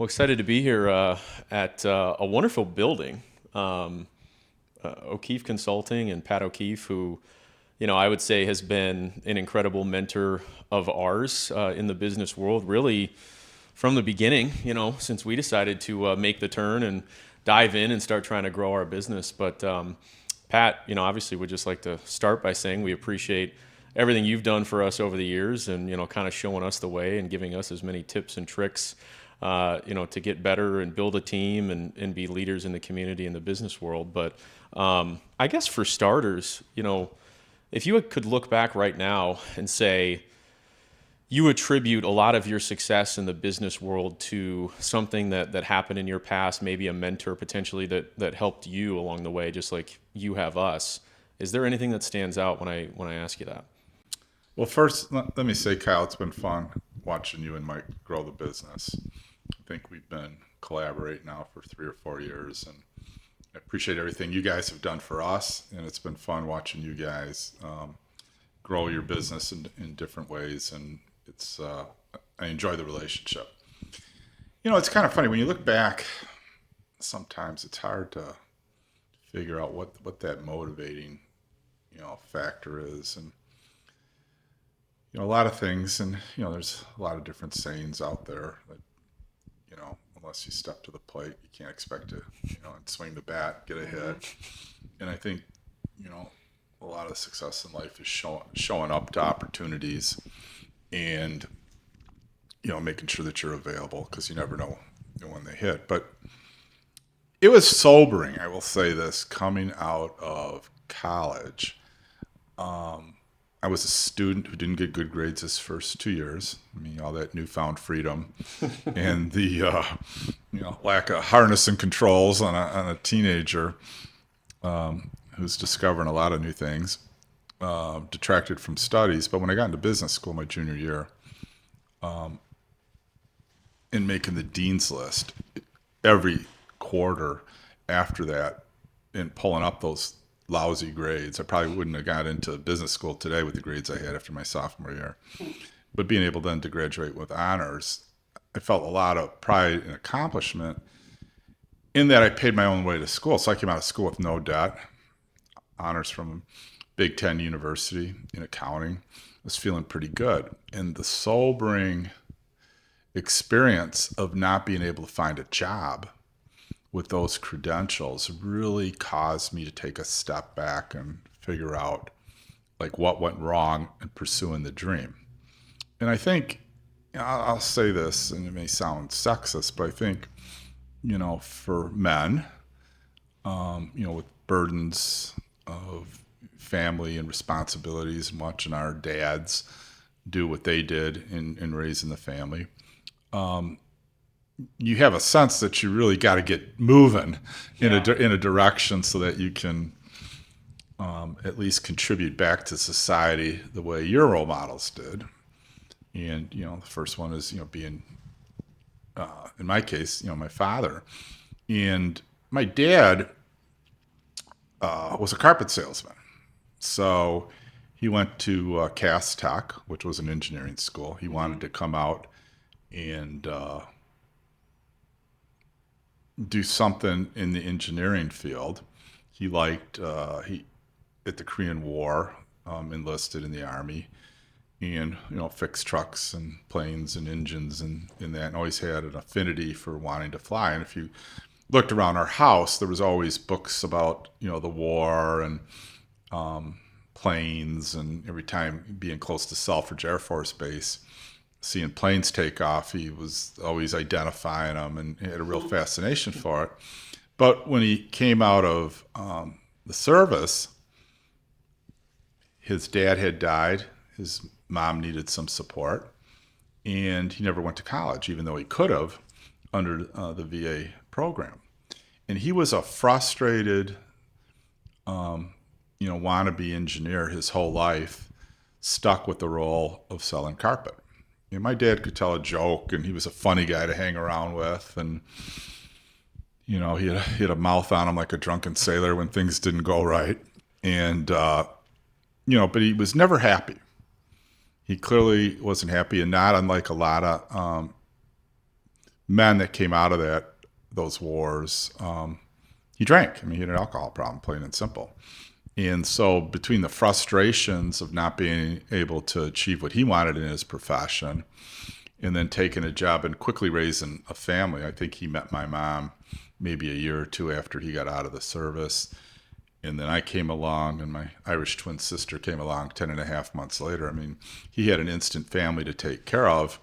Well, excited to be here at a wonderful building, um, O'Keefe Consulting and Pat O'Keefe, who, I would say has been an incredible mentor of ours in the business world, really from the beginning, since we decided to make the turn and dive in and start trying to grow our business. But Pat, obviously would just like to start by saying we appreciate everything you've done for us over the years and, kind of showing us the way and giving us as many tips and tricks, to get better and build a team and be leaders in the community and the business world. But I guess for starters, if you could look back right now and say, you attribute a lot of your success in the business world to something that happened in your past, maybe a mentor potentially that helped you along the way, just like you have us. Is there anything that stands out when I ask you that? Well, first, let me say, Kyle, it's been fun watching you and Mike grow the business. I think we've been collaborating now for 3 or 4 years, and I appreciate everything you guys have done for us. And it's been fun watching you guys grow your business in different ways, and I enjoy the relationship. It's kind of funny when you look back. Sometimes it's hard to figure out what that motivating factor is, and a lot of things, and there's a lot of different sayings out there that unless you step to the plate, you can't expect to and swing the bat, get a hit. And I think you know a lot of success in life is showing up to opportunities and making sure that you're available, because you never know when they hit. But it was sobering, I will say this, coming out of college. I was a student who didn't get good grades his first 2 years. I mean, all that newfound freedom and the lack of harness and controls on a teenager who's discovering a lot of new things, detracted from studies. But when I got into business school my junior year, in making the dean's list every quarter after that, and pulling up those lousy grades. I probably wouldn't have got into business school today with the grades I had after my sophomore year. But being able then to graduate with honors, I felt a lot of pride and accomplishment in that I paid my own way to school. So I came out of school with no debt, honors from Big Ten University in accounting. I was feeling pretty good. And the sobering experience of not being able to find a job with those credentials really caused me to take a step back and figure out like what went wrong in pursuing the dream. And I think, I'll say this, and it may sound sexist, but I think, for men, with burdens of family and responsibilities and watching our dads do what they did in raising the family, you have a sense that you really got to get moving in a direction so that you can at least contribute back to society the way your role models did. And the first one is being in my case my father, and my dad was a carpet salesman. So he went to Cass Tech, which was an engineering school. He wanted to come out and do something in the engineering field. He liked he at the Korean War, enlisted in the army, and fixed trucks and planes and engines and that, and always had an affinity for wanting to fly. And if you looked around our house, there was always books about the war and planes, and every time being close to Selfridge Air Force Base, seeing planes take off, he was always identifying them and he had a real fascination for it. But when he came out of the service, his dad had died, his mom needed some support, and he never went to college, even though he could have under the VA program. And he was a frustrated, wannabe engineer his whole life, stuck with the role of selling carpet. My dad could tell a joke, and he was a funny guy to hang around with. And, he had a mouth on him like a drunken sailor when things didn't go right. And, but he was never happy. He clearly wasn't happy, and not unlike a lot of men that came out of those wars, he drank. I mean, he had an alcohol problem, plain and simple. And so between the frustrations of not being able to achieve what he wanted in his profession and then taking a job and quickly raising a family, I think he met my mom maybe a year or two after he got out of the service. And then I came along, and my Irish twin sister came along 10 and a half months later. I mean, he had an instant family to take care of.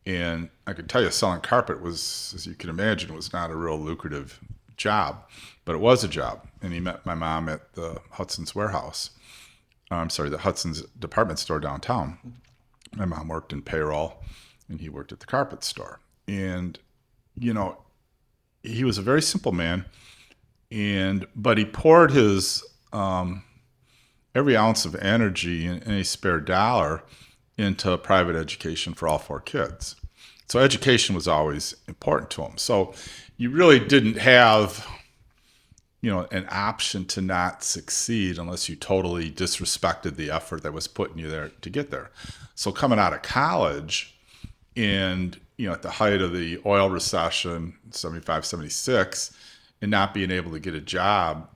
And I could tell you, selling carpet was, as you can imagine, was not a real lucrative job, but it was a job. And he met my mom at the Hudson's warehouse. I'm sorry, the Hudson's department store downtown. My mom worked in payroll, and he worked at the carpet store. And, you know, he was a very simple man, but he poured his every ounce of energy and any spare dollar into private education for all four kids. So education was always important to him. So you really didn't have, an option to not succeed unless you totally disrespected the effort that was putting you there to get there. So coming out of college and, at the height of the oil recession, 75, 76, and not being able to get a job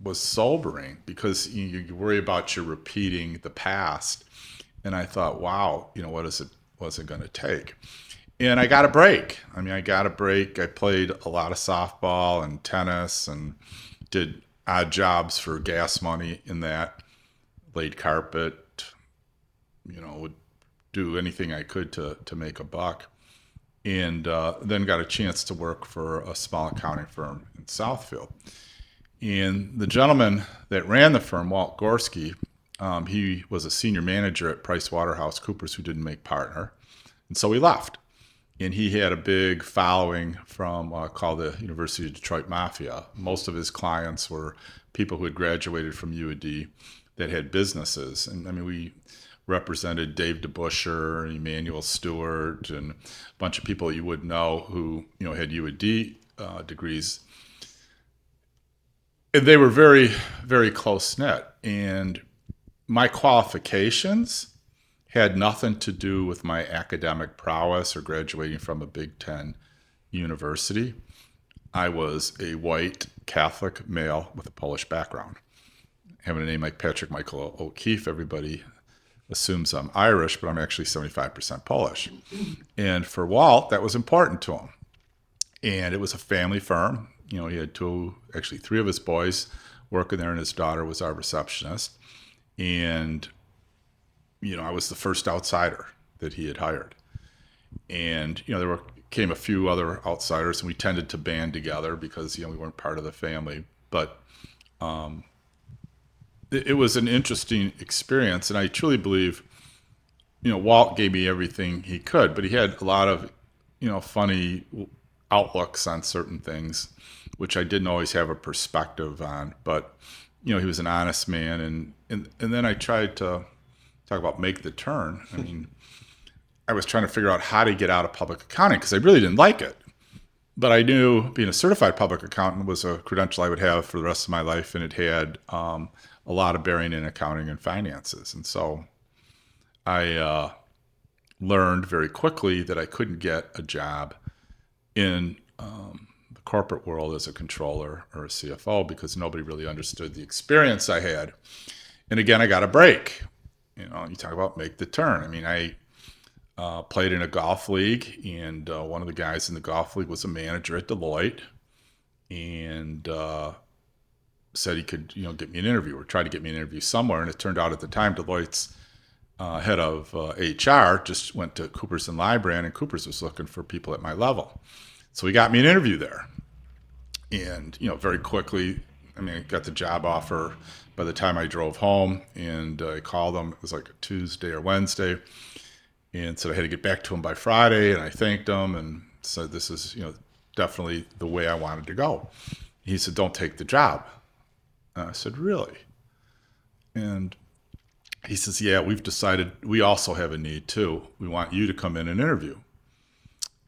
was sobering because you worry about you repeating the past. And I thought, wow, what's it going to take? And I got a break. I got a break. I played a lot of softball and tennis and did odd jobs for gas money in that, laid carpet, would do anything I could to make a buck. And then got a chance to work for a small accounting firm in Southfield. And the gentleman that ran the firm, Walt Gorski, he was a senior manager at PricewaterhouseCoopers who didn't make partner. And so he left. And he had a big following from called the University of Detroit Mafia. Most of his clients were people who had graduated from UD that had businesses. And we represented Dave DeBuscher, Emmanuel Stewart, and a bunch of people you would know who had UD degrees. And they were very, very close knit. And my qualifications had nothing to do with my academic prowess or graduating from a Big Ten university. I was a white Catholic male with a Polish background. Having a name like Patrick Michael O'Keefe, everybody assumes I'm Irish, but I'm actually 75% Polish. And for Walt, that was important to him. And it was a family firm. He had three of his boys working there, and his daughter was our receptionist. And I was the first outsider that he had hired. And, came a few other outsiders, and we tended to band together because, we weren't part of the family. But it was an interesting experience. And I truly believe, Walt gave me everything he could, but he had a lot of, funny outlooks on certain things, which I didn't always have a perspective on. But, he was an honest man. And then I tried to talk about make the turn. I was trying to figure out how to get out of public accounting because I really didn't like it. But I knew being a certified public accountant was a credential I would have for the rest of my life, and it had a lot of bearing in accounting and finances. And so I learned very quickly that I couldn't get a job in the corporate world as a controller or a CFO because nobody really understood the experience I had. And again, I got a break. You talk about make the turn. I played in a golf league, and one of the guys in the golf league was a manager at Deloitte, and said he could, get me an interview or try to get me an interview somewhere. And it turned out at the time, Deloitte's head of HR just went to Coopers and Lybrand, and Coopers was looking for people at my level. So he got me an interview there. And, very quickly, I got the job offer by the time I drove home, and I called him. It was like a Tuesday or Wednesday, and said I had to get back to him by Friday, and I thanked him and said this is, definitely the way I wanted to go. He said, don't take the job. And I said, really? And he says, yeah, we've decided we also have a need too. We want you to come in and interview.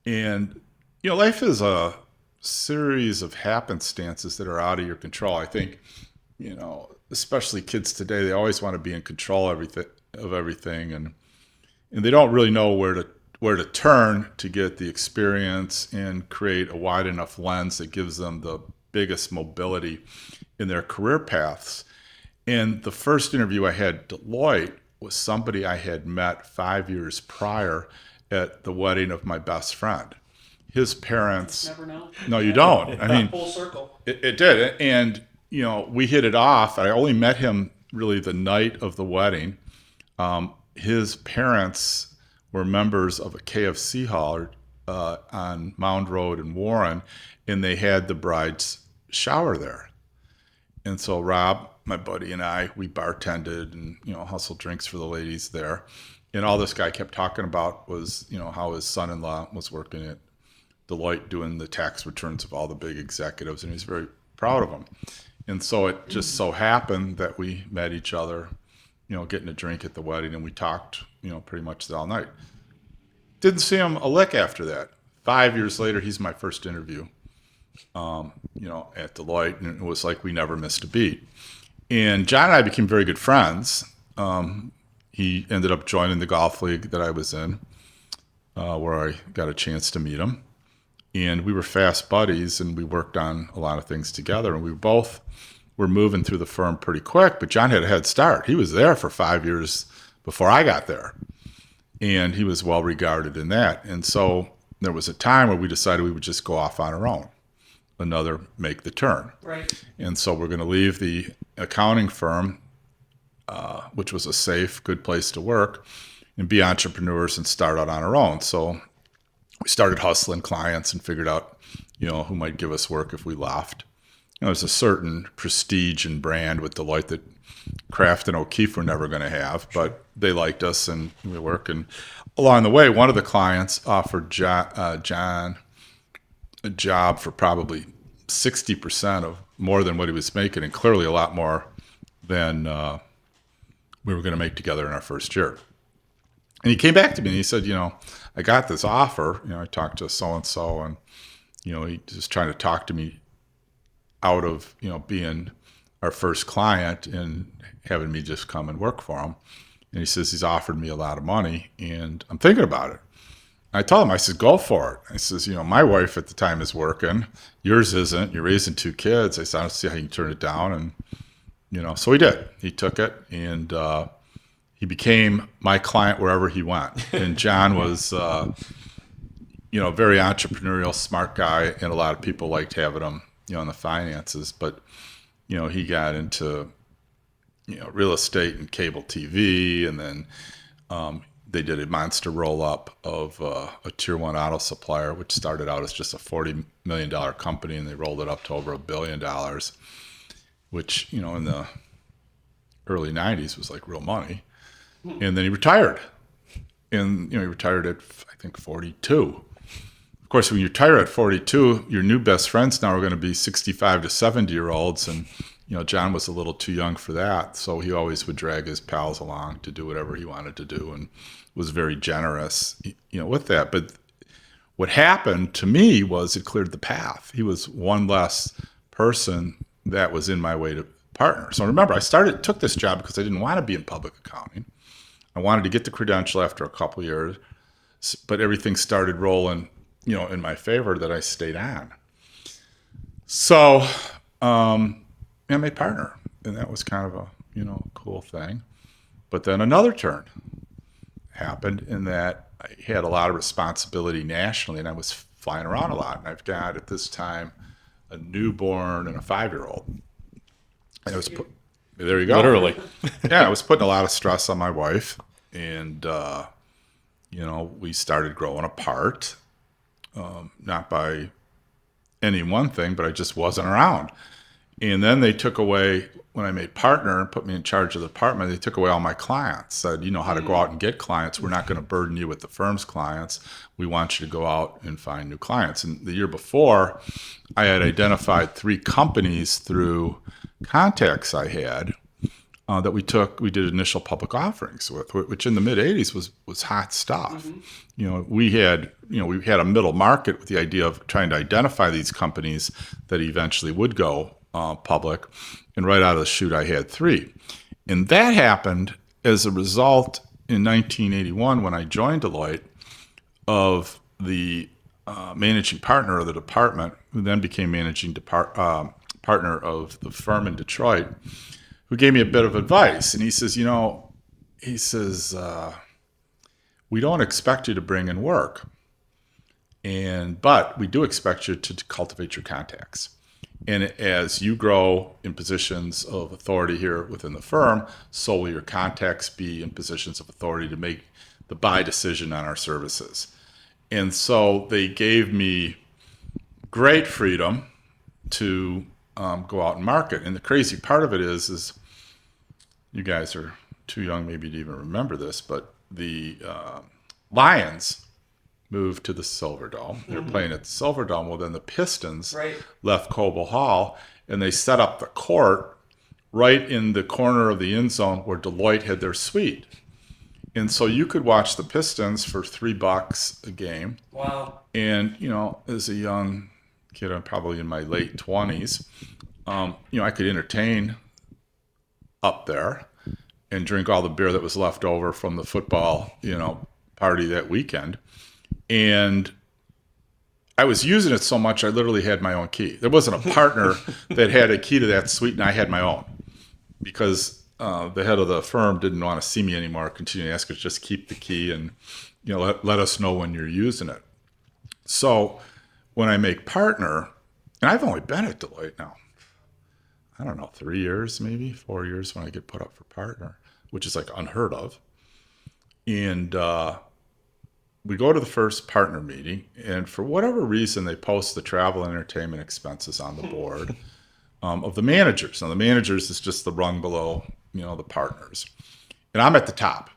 And, life is a series of happenstances that are out of your control. I think, especially kids today, they always want to be in control of everything, and they don't really know where to where to turn to get the experience and create a wide enough lens that gives them the biggest mobility in their career paths. And the first interview I had at Deloitte was somebody I had met 5 years prior at the wedding of my best friend. His parents, Never know. no, you don't. I mean, Full circle. it did. And, we hit it off. I only met him really the night of the wedding. His parents were members of a KFC hall on Mound Road in Warren, and they had the bride's shower there. And so Rob, my buddy, and I, we bartended and, hustled drinks for the ladies there. And all this guy kept talking about was, how his son-in-law was working at Deloitte doing the tax returns of all the big executives, and he was very proud of them. And so it just so happened that we met each other, getting a drink at the wedding, and we talked, pretty much all night. Didn't see him a lick after that. 5 years later, he's my first interview, at Deloitte, and it was like we never missed a beat. And John and I became very good friends. He ended up joining the golf league that I was in, where I got a chance to meet him. And we were fast buddies, and we worked on a lot of things together. And we both were moving through the firm pretty quick, but John had a head start. He was there for 5 years before I got there. And he was well regarded in that. And so there was a time where we decided we would just go off on our own, another make the turn. Right. And so we're going to leave the accounting firm, which was a safe, good place to work, and be entrepreneurs and start out on our own. So we started hustling clients and figured out, who might give us work if we left. There's a certain prestige and brand with Deloitte that Kraft and O'Keefe were never going to have, but they liked us and we worked. And along the way, one of the clients offered John a job for probably 60% of more than what he was making, and clearly a lot more than we were going to make together in our first year. And he came back to me and he said, I got this offer. I talked to so-and-so, and, he was trying to talk to me out of, being our first client and having me just come and work for him. And he says he's offered me a lot of money, and I'm thinking about it. I told him, I said, go for it. I says, my wife at the time is working. Yours isn't. You're raising 2 kids. I said, I don't see how you can turn it down. And, so he did. He took it, and he became my client wherever he went. And John was, a very entrepreneurial, smart guy, and a lot of people liked having him, in the finances. But, he got into, real estate and cable TV, and then they did a monster roll-up of a tier 1 auto supplier, which started out as just a $40 million company, and they rolled it up to over $1 billion, which, in the early 90s was like real money. And then he retired. And, he retired at, I think, 42. Of course, when you retire at 42, your new best friends now are going to be 65 to 70-year-olds. And, John was a little too young for that. So he always would drag his pals along to do whatever he wanted to do, and was very generous, with that. But what happened to me was it cleared the path. He was one less person that was in my way to partner. So remember, I took this job because I didn't want to be in public accounting. I wanted to get the credential after a couple of years, but everything started rolling, in my favor, that I stayed on. So, I'm a partner, and that was kind of a, cool thing. But then another turn happened in that I had a lot of responsibility nationally, and I was flying around a lot. And I've got, at this time, a newborn and a 5-year-old. And it was there you go. Literally. Yeah, I was putting a lot of stress on my wife, and we started growing apart, not by any one thing, but I just wasn't around. And then they took away, when I made partner and put me in charge of the department, they took away all my clients. Said, you know how to go out and get clients. We're not going to burden you with the firm's clients. We want you to go out and find new clients. And the year before, I had identified 3 companies through contacts I had that we did initial public offerings with, which in the mid '80s was hot stuff. Mm-hmm. We had a middle market with the idea of trying to identify these companies that eventually would go public. And right out of the chute, I had 3. And that happened as a result in 1981 when I joined Deloitte. of the managing partner of the department, who then became managing partner of the firm in Detroit, who gave me a bit of advice. And he says, we don't expect you to bring in work, but we do expect you to cultivate your contacts. And as you grow in positions of authority here within the firm, so will your contacts be in positions of authority to make the buy decision on our services. And so they gave me great freedom to go out and market. And the crazy part of it is you guys are too young maybe to even remember this, but the Lions moved to the Silver Dome. They were playing at the Silver Dome. Well, then the Pistons left Coble Hall, and they set up the court right in the corner of the end zone where Deloitte had their suite. And so you could watch the Pistons for $3 a game. Wow. And, as a young kid, I'm probably in my late 20s, I could entertain up there and drink all the beer that was left over from the football, party that weekend. And I was using it so much, I literally had my own key. There wasn't a partner that had a key to that suite, and I had my own because the head of the firm didn't want to see me anymore, continue to ask us just keep the key and let us know when you're using it. So when I make partner, and I've only been at Deloitte now, I don't know, 3 years, maybe 4 years when I get put up for partner, which is like unheard of. And we go to the first partner meeting, and for whatever reason, they post the travel and entertainment expenses on the board of the managers. Now, the managers is just the rung below, the partners. And I'm at the top.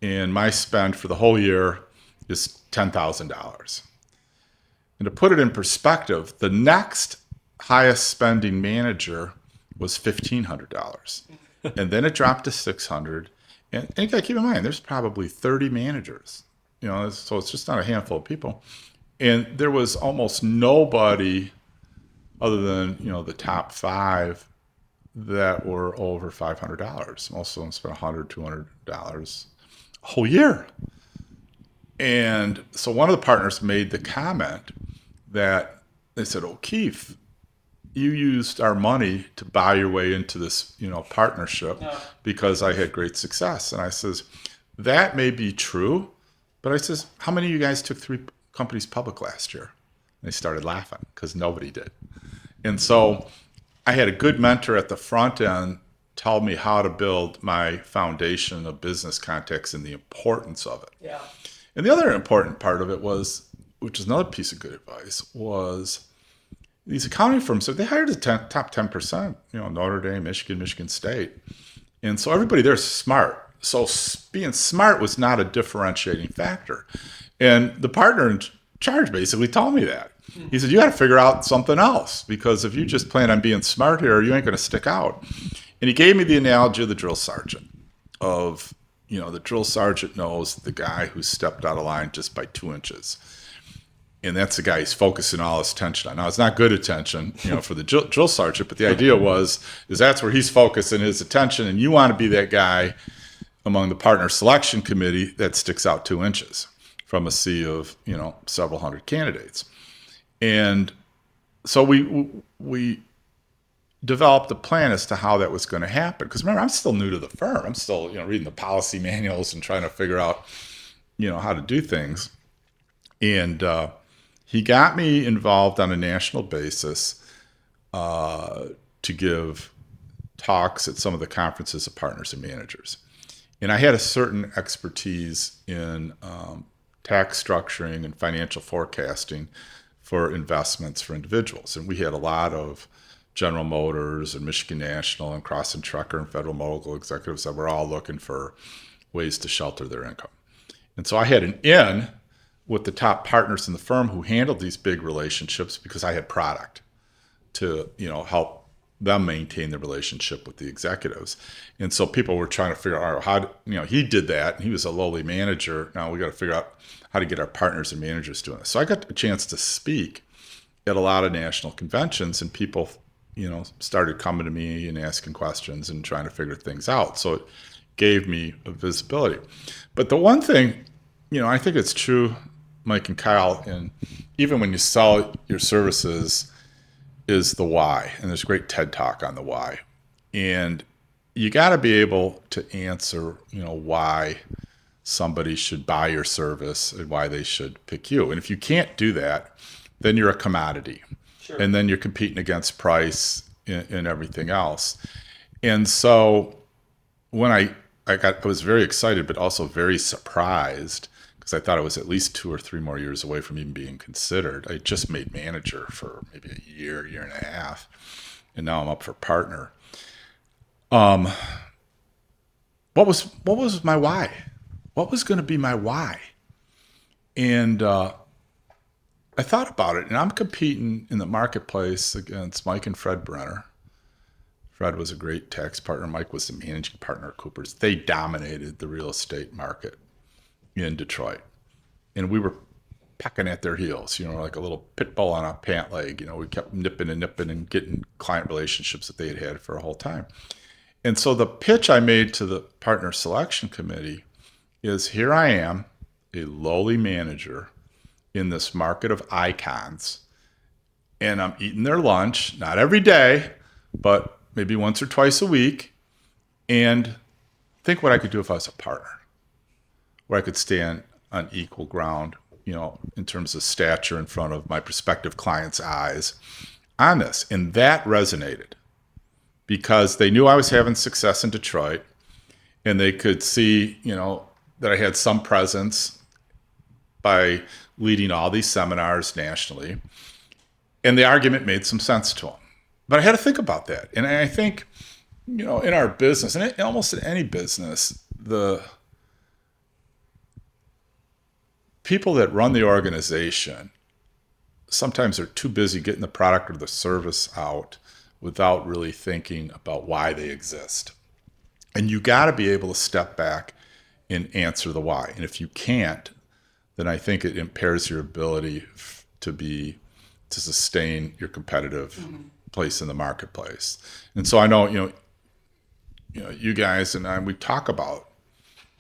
And my spend for the whole year is $10,000. And to put it in perspective, the next highest spending manager was $1,500. And then it dropped to $600. And you got to keep in mind, there's probably 30 managers. So it's just not a handful of people. And there was almost nobody other than, the top 5 that were over $500. Most of them spent $100, $200 a whole year. And so one of the partners made the comment that they said, Keith, you used our money to buy your way into this, partnership because I had great success. And I says, that may be true. But I says, how many of you guys took 3 companies public last year? And they started laughing because nobody did. And so I had a good mentor at the front end tell me how to build my foundation of business contacts and the importance of it. Yeah. And the other important part of it was, which is another piece of good advice, was these accounting firms, so they hired the top 10%, Notre Dame, Michigan State. And so everybody there's smart. So being smart was not a differentiating factor. And the partner in charge basically told me that. He said, you got to figure out something else because if you just plan on being smart here, you ain't going to stick out. And he gave me the analogy of the drill sergeant of, the drill sergeant knows the guy who stepped out of line just by 2 inches. And that's the guy he's focusing all his attention on. Now, it's not good attention, for the drill sergeant, but the idea is that's where he's focusing his attention, and you want to be that guy among the partner selection committee that sticks out 2 inches from a sea of, several hundred candidates. And so we developed a plan as to how that was going to happen. Because remember, I'm still new to the firm. I'm still, reading the policy manuals and trying to figure out, how to do things. And he got me involved on a national basis to give talks at some of the conferences of partners and managers. And I had a certain expertise in tax structuring and financial forecasting for investments for individuals. And we had a lot of General Motors and Michigan National and Cross and Trucker and Federal Mogul executives that were all looking for ways to shelter their income. And so I had an in with the top partners in the firm who handled these big relationships because I had product to, help them maintain the relationship with the executives. And so people were trying to figure out how, he did that. And he was a lowly manager. Now we got to figure out how to get our partners and managers doing this. So I got a chance to speak at a lot of national conventions, and people, started coming to me and asking questions and trying to figure things out. So it gave me a visibility. But the one thing, I think it's true Mike and Kyle, and even when you sell your services, is the why. And there's a great TED talk on the why. And you got to be able to answer, why somebody should buy your service and why they should pick you. And if you can't do that, then you're a commodity. Sure. And then you're competing against price and everything else. And so when I was very excited, but also very surprised because I thought I was at least 2 or 3 more years away from even being considered. I just made manager for maybe a year and a half, and now I'm up for partner. What was my why? What was going to be my why? And I thought about it, and I'm competing in the marketplace against Mike and Fred Brenner. Fred was a great tax partner. Mike was the managing partner at Cooper's. They dominated the real estate market in Detroit. And we were pecking at their heels, like a little pit bull on a pant leg. We kept nipping and getting client relationships that they had had for a whole time. And so the pitch I made to the partner selection committee is, here I am, a lowly manager in this market of icons, and I'm eating their lunch, not every day, but maybe once or twice a week, and think what I could do if I was a partner, where I could stand on equal ground, in terms of stature in front of my prospective clients' eyes on this. And that resonated because they knew I was having success in Detroit, and they could see, that I had some presence by leading all these seminars nationally. And the argument made some sense to them. But I had to think about that. And I think, in our business, and almost in any business, the people that run the organization sometimes are too busy getting the product or the service out without really thinking about why they exist. And you got to be able to step back and answer the why. And if you can't, then I think it impairs your ability to sustain your competitive place in the marketplace. And so I know, you guys and I, we talk about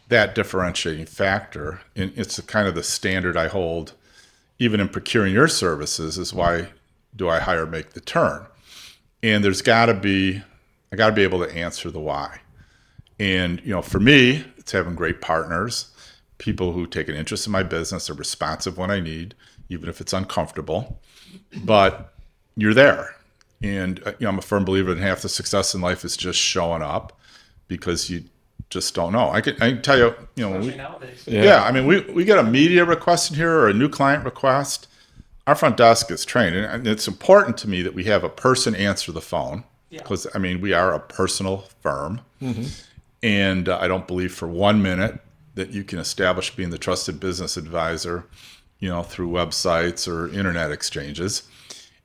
that differentiating factor, and it's kind of the standard I hold even in procuring your services, is why do I hire make the turn? And I got to be able to answer the why. And, for me, it's having great partners, people who take an interest in my business, are responsive when I need, even if it's uncomfortable, but you're there. And, I'm a firm believer in half the success in life is just showing up, because you just don't know. I can tell you, when nowadays. I mean, we get a media request in here or a new client request. Our front desk is trained, and it's important to me that we have a person answer the phone, because we are a personal firm, and I don't believe for 1 minute that you can establish being the trusted business advisor, through websites or internet exchanges.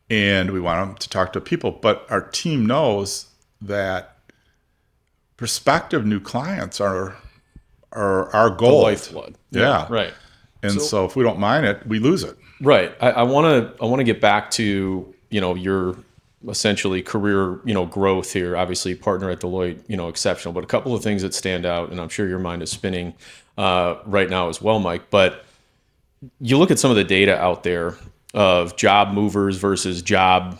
And we want them to talk to people, but our team knows that prospective new clients are our goal. The lifeblood. Yeah. Right. And so if we don't mind it, we lose it. Right. I want to get back to, your essentially career, growth here. Obviously, partner at Deloitte, exceptional, but a couple of things that stand out, and I'm sure your mind is spinning right now as well, Mike. But you look at some of the data out there of job movers versus job,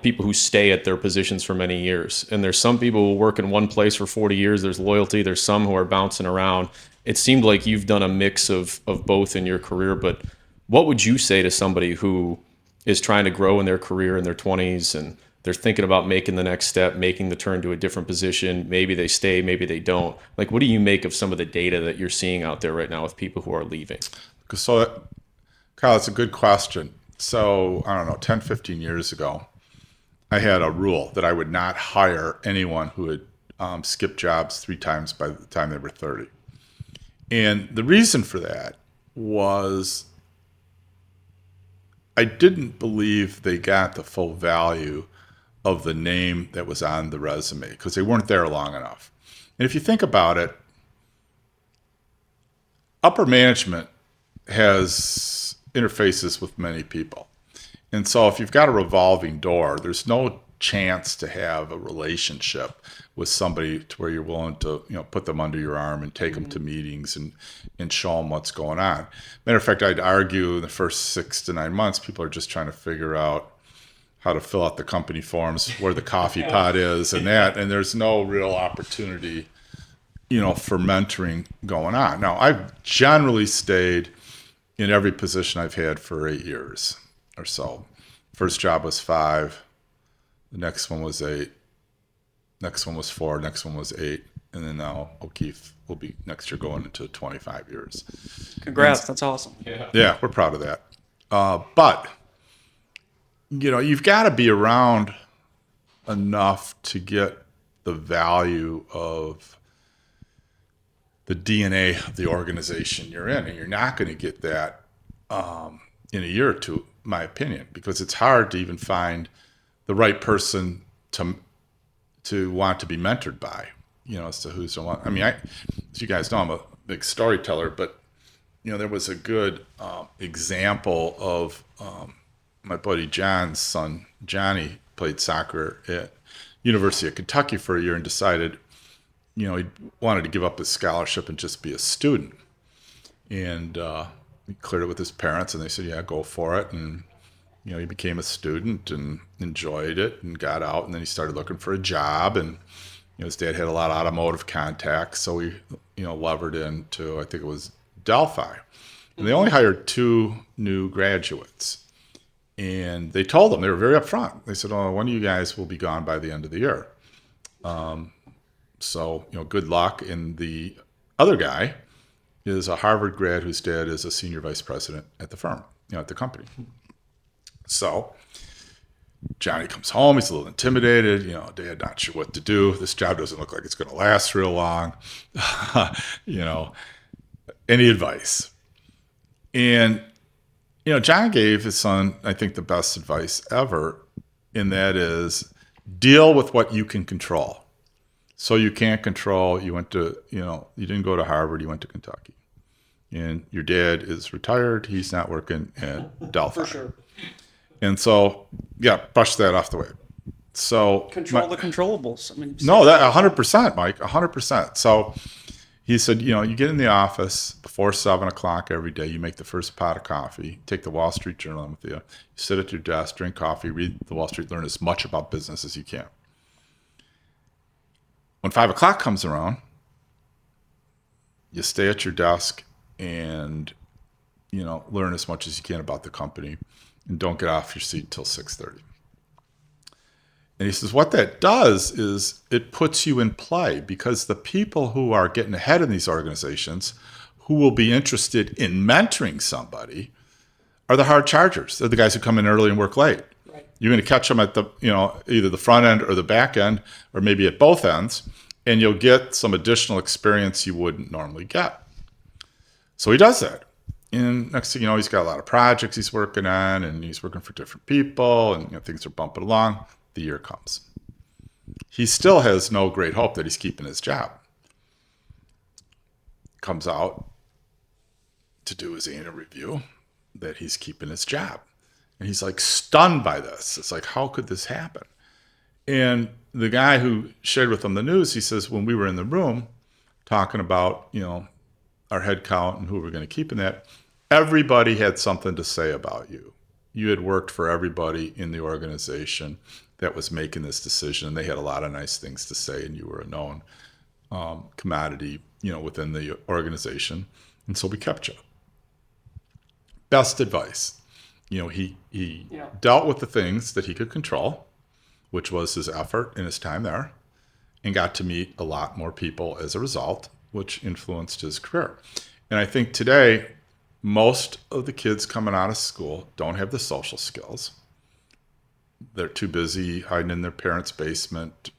people who stay at their positions for many years. And there's some people who work in one place for 40 years. There's loyalty. There's some who are bouncing around. It seemed like you've done a mix of both in your career, but what would you say to somebody who is trying to grow in their career in their 20s, and they're thinking about making the next step, making the turn to a different position? Maybe they stay, maybe they don't. Like, what do you make of some of the data that you're seeing out there right now with people who are leaving? So, Kyle, it's a good question. So, I don't know, 10, 15 years ago, I had a rule that I would not hire anyone who had skipped jobs 3 times by the time they were 30. And the reason for that was I didn't believe they got the full value of the name that was on the resume, because they weren't there long enough. And if you think about it, upper management has interfaces with many people. And so if you've got a revolving door, there's no chance to have a relationship with somebody to where you're willing to, put them under your arm and take them to meetings and show them what's going on. Matter of fact, I'd argue in the first 6 to 9 months, people are just trying to figure out how to fill out the company forms, where the coffee pot is and that, and there's no real opportunity, for mentoring going on. Now, I've generally stayed in every position I've had for 8 years or so. First job was 5, the next one was 8, next one was 4, next one was 8, and then now O'Keefe will be next year going into 25 years. Congrats, that's awesome. Yeah, we're proud of that. But you've got to be around enough to get the value of the DNA of the organization you're in, and you're not going to get that in a year or two, my opinion, because it's hard to even find the right person to want to be mentored by, as to who's the one. I mean, as you guys know, I'm a big storyteller, but there was a good example of my buddy John's son. Johnny played soccer at University of Kentucky for a year and decided, he wanted to give up his scholarship and just be a student. And he cleared it with his parents, and they said, yeah, go for it. And, he became a student and enjoyed it and got out. And then he started looking for a job. And, his dad had a lot of automotive contacts. So he, levered into, I think it was Delphi. And they only hired 2 new graduates. And they told them, they were very upfront. They said, one of you guys will be gone by the end of the year. So, good luck. And the other guy is a Harvard grad whose dad is a senior vice president at the firm, at the company. So Johnny comes home. He's a little intimidated. Dad, not sure what to do. This job doesn't look like it's going to last real long. Any advice? And, John gave his son, I think, the best advice ever, and that is deal with what you can control. So you can't control, you went to, you didn't go to Harvard, you went to Kentucky. And your dad is retired, he's not working at Delphi. For sure. And so, brush that off the way. So Control the controllables. I mean, no, that 100%, Mike, 100%. So he said, you get in the office before 7 o'clock every day, you make the first pot of coffee, take the Wall Street Journal with you, you sit at your desk, drink coffee, read the Wall Street, learn as much about business as you can. When 5 o'clock comes around, you stay at your desk and, learn as much as you can about the company and don't get off your seat till 6:30. And he says, what that does is it puts you in play, because the people who are getting ahead in these organizations who will be interested in mentoring somebody are the hard chargers. They're the guys who come in early and work late. Right. You're going to catch them at the, either the front end or the back end, or maybe at both ends, and you'll get some additional experience you wouldn't normally get. So he does that. And next thing you know, he's got a lot of projects he's working on, and he's working for different people, and things are bumping along. The year comes. He still has no great hope that he's keeping his job. Comes out to do his annual review that he's keeping his job. And he's like stunned by this. It's like, how could this happen? And the guy who shared with him the news, he says, when we were in the room talking about, our head count and who we're going to keep in that, everybody had something to say about you. You had worked for everybody in the organization that was making this decision, and they had a lot of nice things to say, and you were a known commodity, within the organization. And so we kept you. Best advice. He dealt with the things that he could control, which was his effort and his time there, and got to meet a lot more people as a result, which influenced his career. And I think today, most of the kids coming out of school don't have the social skills. They're too busy hiding in their parents' basement,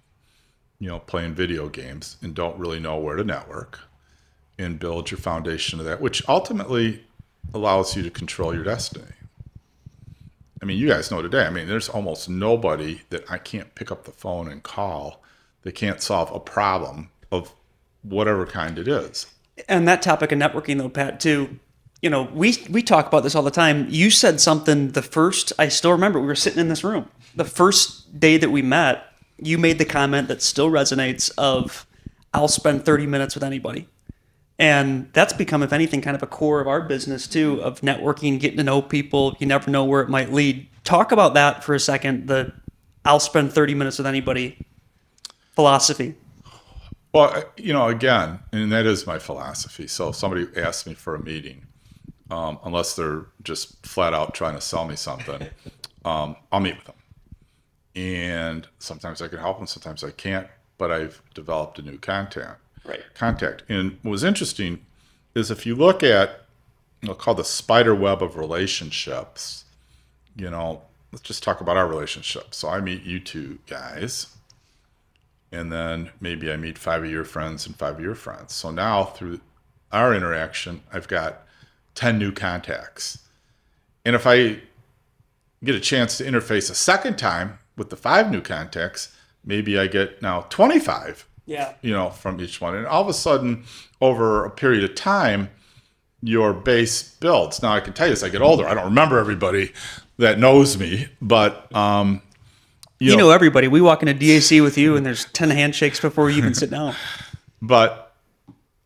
playing video games, and don't really know where to network and build your foundation of that, which ultimately allows you to control your destiny. I mean, you guys know today, there's almost nobody that I can't pick up the phone and call that can't solve a problem of whatever kind it is. And that topic of networking, though, Pat, too, we talk about this all the time. You said something the first, I still remember, we were sitting in this room. The first day that we met, you made the comment that still resonates of, I'll spend 30 minutes with anybody. And that's become, if anything, kind of a core of our business too, of networking, getting to know people. You never know where it might lead. Talk about that for a second, the I'll spend 30 minutes with anybody philosophy. Well, again, and that is my philosophy. So if somebody asks me for a meeting, unless they're just flat out trying to sell me something, I'll meet with them. And sometimes I can help them, sometimes I can't, but I've developed a new contact. And what was interesting is if you look at, called the spider web of relationships, let's just talk about our relationship. So I meet you two guys, and then maybe I meet 5 of your friends and 5 of your friends. So now through our interaction, I've got 10 new contacts. And if I get a chance to interface a second time with the 5 new contacts, maybe I get now 25, from each one. And all of a sudden, over a period of time, your base builds. Now I can tell you as I get older, I don't remember everybody that knows me, but You know everybody. We walk into DAC with you, and there's 10 handshakes before you even sit down. But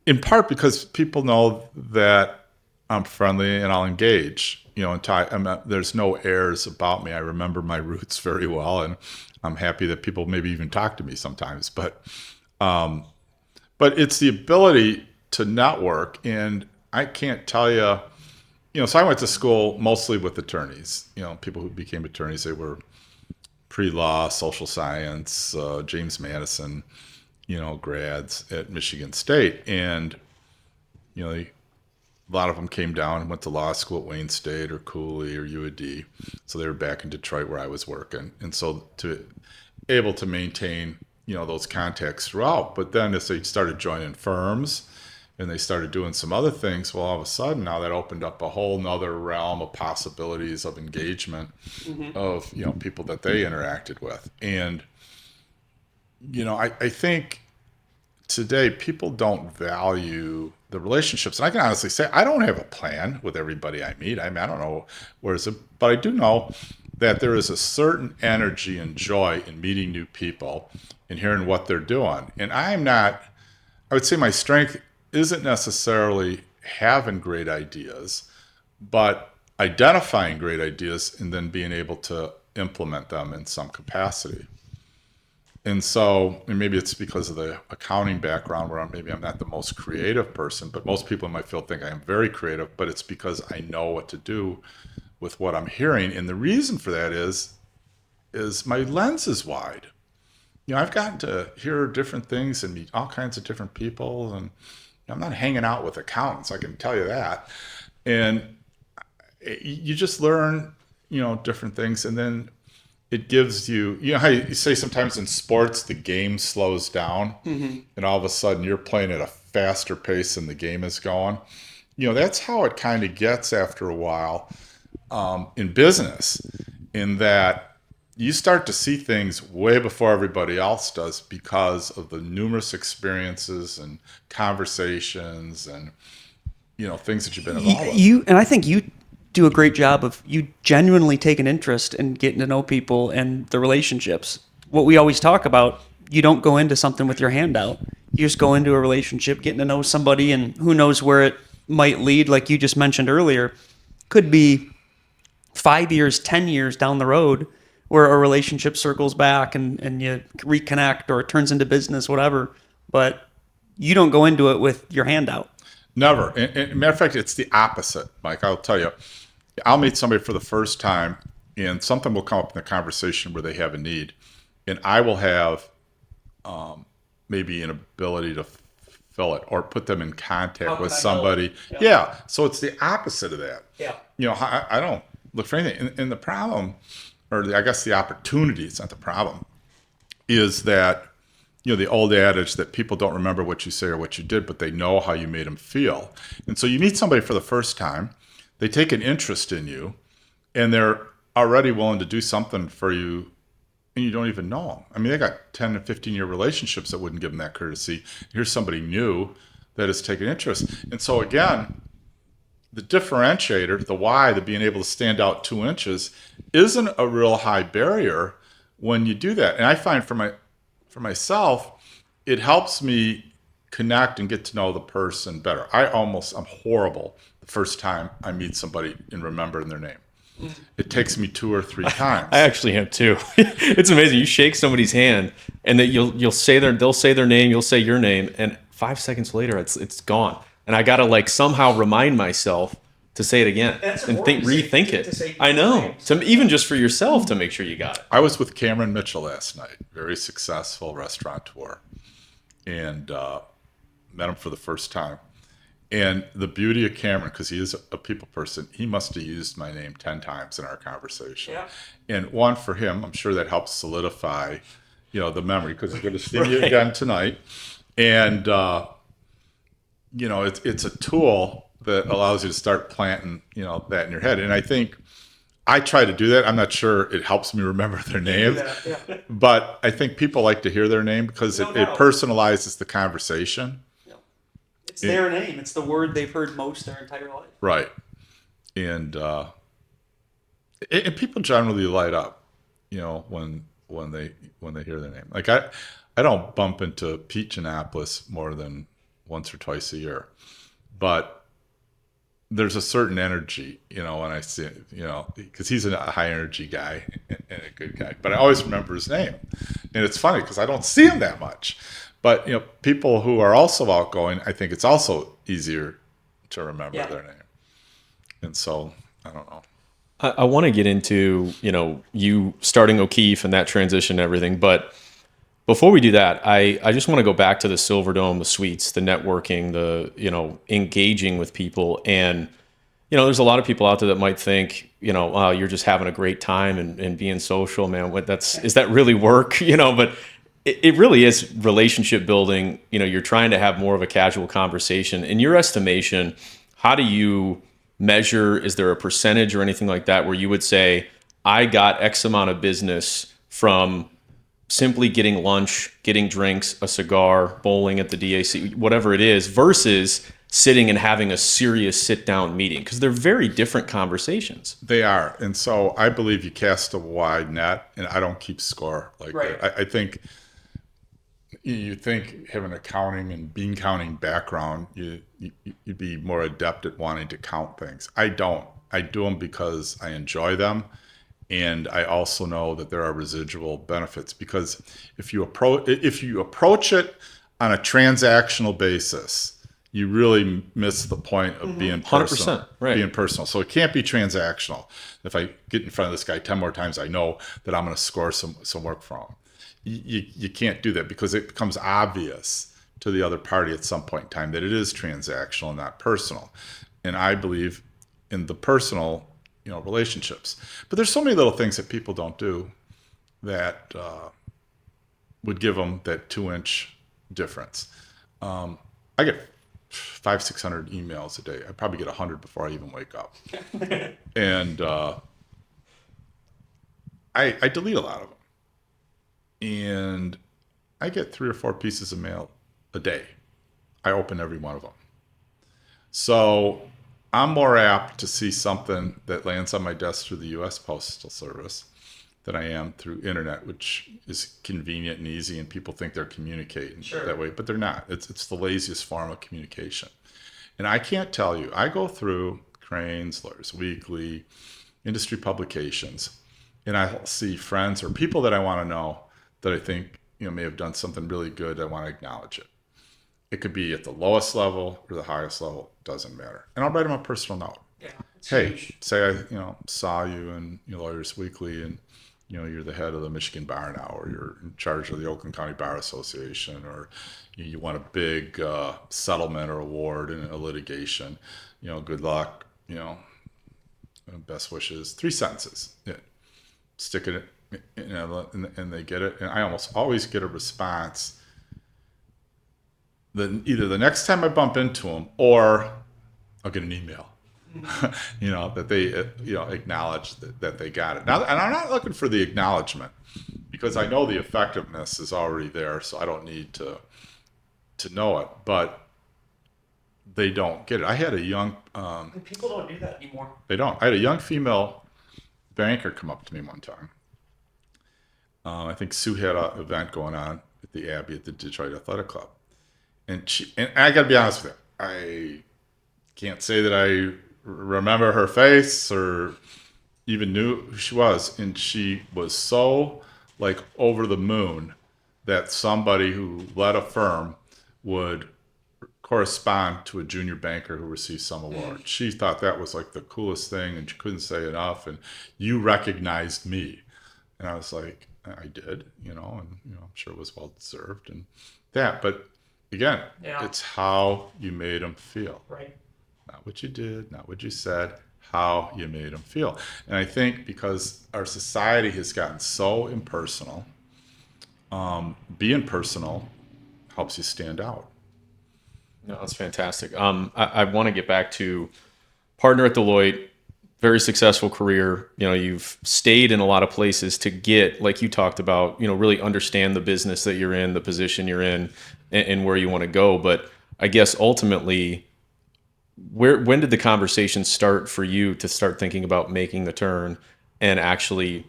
in part because people know that I'm friendly and I'll engage. There's no airs about me. I remember my roots very well, and I'm happy that people maybe even talk to me sometimes. But it's the ability to network, and I can't tell you. So I went to school mostly with attorneys. People who became attorneys. They were pre-law, social science, James Madison, grads at Michigan State. And, a lot of them came down and went to law school at Wayne State or Cooley or UAD. So they were back in Detroit where I was working. And so to able to maintain, those contacts throughout. But then as they started joining firms and they started doing some other things, well, all of a sudden now that opened up a whole nother realm of possibilities of engagement of, people that they interacted with. And, I think today people don't value the relationships. And I can honestly say, I don't have a plan with everybody I meet. I don't know where is it, but I do know that there is a certain energy and joy in meeting new people and hearing what they're doing. And I would say my strength isn't necessarily having great ideas, but identifying great ideas and then being able to implement them in some capacity. And so, and maybe it's because of the accounting background where maybe I'm not the most creative person, but most people in my field think I am very creative, but it's because I know what to do with what I'm hearing. And the reason for that is my lens is wide. I've gotten to hear different things and meet all kinds of different people, and I'm not hanging out with accountants, I can tell you that. And you just learn, different things. And then it gives you, how you say sometimes in sports, the game slows down and all of a sudden you're playing at a faster pace than the game is going. That's how it kind of gets after a while in business, in that you start to see things way before everybody else does because of the numerous experiences and conversations and things that you've been involved with. And I think you do a great job of, you genuinely take an interest in getting to know people and the relationships. What we always talk about, you don't go into something with your hand out. You just go into a relationship, getting to know somebody, and who knows where it might lead. Like you just mentioned earlier, could be 5 years, 10 years down the road where a relationship circles back and you reconnect, or it turns into business, whatever. But you don't go into it with your hand out. Never. And matter of fact, it's the opposite, Mike. I'll tell you, I'll meet somebody for the first time and something will come up in the conversation where they have a need. And I will have maybe an ability to fill it or put them in contact with somebody. Yeah. So it's the opposite of that. Yeah. I don't look for anything. And the problem, or I guess the opportunity, it's not the problem, is that, the old adage that people don't remember what you say or what you did, but they know how you made them feel. And so you meet somebody for the first time, they take an interest in you, and they're already willing to do something for you, and you don't even know them. I mean, they got 10 and 15-year relationships that wouldn't give them that courtesy. Here's somebody new that has taken interest. And so again, the differentiator, the why, the being able to stand out 2 inches, isn't a real high barrier when you do that. And I find for myself, it helps me connect and get to know the person better. I'm horrible the first time I meet somebody and remembering their name. It takes me 2 or 3 times. I actually am too. It's amazing. You shake somebody's hand, and that they'll say their name, you'll say your name, and 5 seconds later, it's gone. And I gotta like somehow remind myself to say it again and rethink it. I know. Even just for yourself to make sure you got it. I was with Cameron Mitchell last night, very successful restaurateur, and met him for the first time. And the beauty of Cameron, because he is a people person, he must have used my name 10 times in our conversation. Yeah. And one, for him, I'm sure that helps solidify, the memory, because he's going to see you again tonight. And, it's a tool that allows you to start planting, that in your head. And I think I try to do that. I'm not sure it helps me remember their name, but I think people like to hear their name because it personalizes the conversation. It's their name. It's the word they've heard most their entire life. Right. And people generally light up, when they hear their name. Like I don't bump into Pete Giannopoulos more than once or twice a year, but there's a certain energy, when I see, because he's a high energy guy and a good guy, but I always remember his name. And it's funny because I don't see him that much. But people who are also outgoing, I think it's also easier to remember their name. And so I don't know. I want to get into you starting O'Keefe and that transition and everything, but before we do that, I just want to go back to the Silver Dome, the suites, the networking, the engaging with people, and there's a lot of people out there that might think oh, you're just having a great time and being social, man. Is that really work? But it really is relationship building. You're trying to have more of a casual conversation. In your estimation, how do you measure? Is there a percentage or anything like that where you would say, I got X amount of business from simply getting lunch, getting drinks, a cigar, bowling at the DAC, whatever it is, versus sitting and having a serious sit-down meeting? Because they're very different conversations. They are. And so I believe you cast a wide net, and I don't keep score like that. I think you think having an accounting and bean counting background, you'd be more adept at wanting to count things. I don't. I do them because I enjoy them. And I also know that there are residual benefits, because if you approach it on a transactional basis, you really miss the point of being personal. 100%, right. Being personal. So it can't be transactional. If I get in front of this guy 10 more times, I know that I'm going to score some work from him. You can't do that, because it becomes obvious to the other party at some point in time that it is transactional and not personal. And I believe in the personal relationships. But there's so many little things that people don't do that would give them that 2-inch difference. I get 500-600 emails a day. I probably get 100 before I even wake up. And I delete a lot of them. And I get 3 or 4 pieces of mail a day. I open every one of them. So I'm more apt to see something that lands on my desk through the U.S. Postal Service than I am through internet, which is convenient and easy, and people think they're communicating that way, but they're not. It's the laziest form of communication. And I can't tell you, I go through Cranes, Lawyers Weekly, industry publications, and I'll see friends or people that I want to know that I think may have done something really good. I want to acknowledge it. It could be at the lowest level or the highest level, doesn't matter. And I'll write them a personal note. Yeah, hey, huge. say I saw you in Lawyers Weekly, and you're the head of the Michigan Bar now, or you're in charge of the Oakland County Bar Association, or you won a big settlement or award in a litigation. Good luck. Best wishes. 3 sentences. Yeah. Stick it in, and they get it. And I almost always get a response. Then either the next time I bump into them, or I'll get an email, that they, acknowledge that they got it. Now, and I'm not looking for the acknowledgement, because I know the effectiveness is already there, so I don't need to know it. But they don't get it. I had a young, And people don't do that anymore. they don't. I had a young female banker come up to me one time. I think Sue had an event going on at the Abbey at the Detroit Athletic Club, and I got to be honest with you, I can't say that I remember her face or even knew who she was, and she was so like over the moon that somebody who led a firm would correspond to a junior banker who received some award. She thought that was like the coolest thing, and she couldn't say enough. And you recognized me, and I was like, I did, and I'm sure it was well deserved and that. But again, Yeah. it's how you made them feel, Right. not what you did, not what you said, how you made them feel. And I think because our society has gotten so impersonal, being personal helps you stand out. No, that's fantastic. I want to get back to partner at Deloitte, very successful career. You've stayed in a lot of places to get, like you talked about, really understand the business that you're in, the position you're in, and where you want to go. But I guess ultimately, when did the conversation start for you to start thinking about making the turn and actually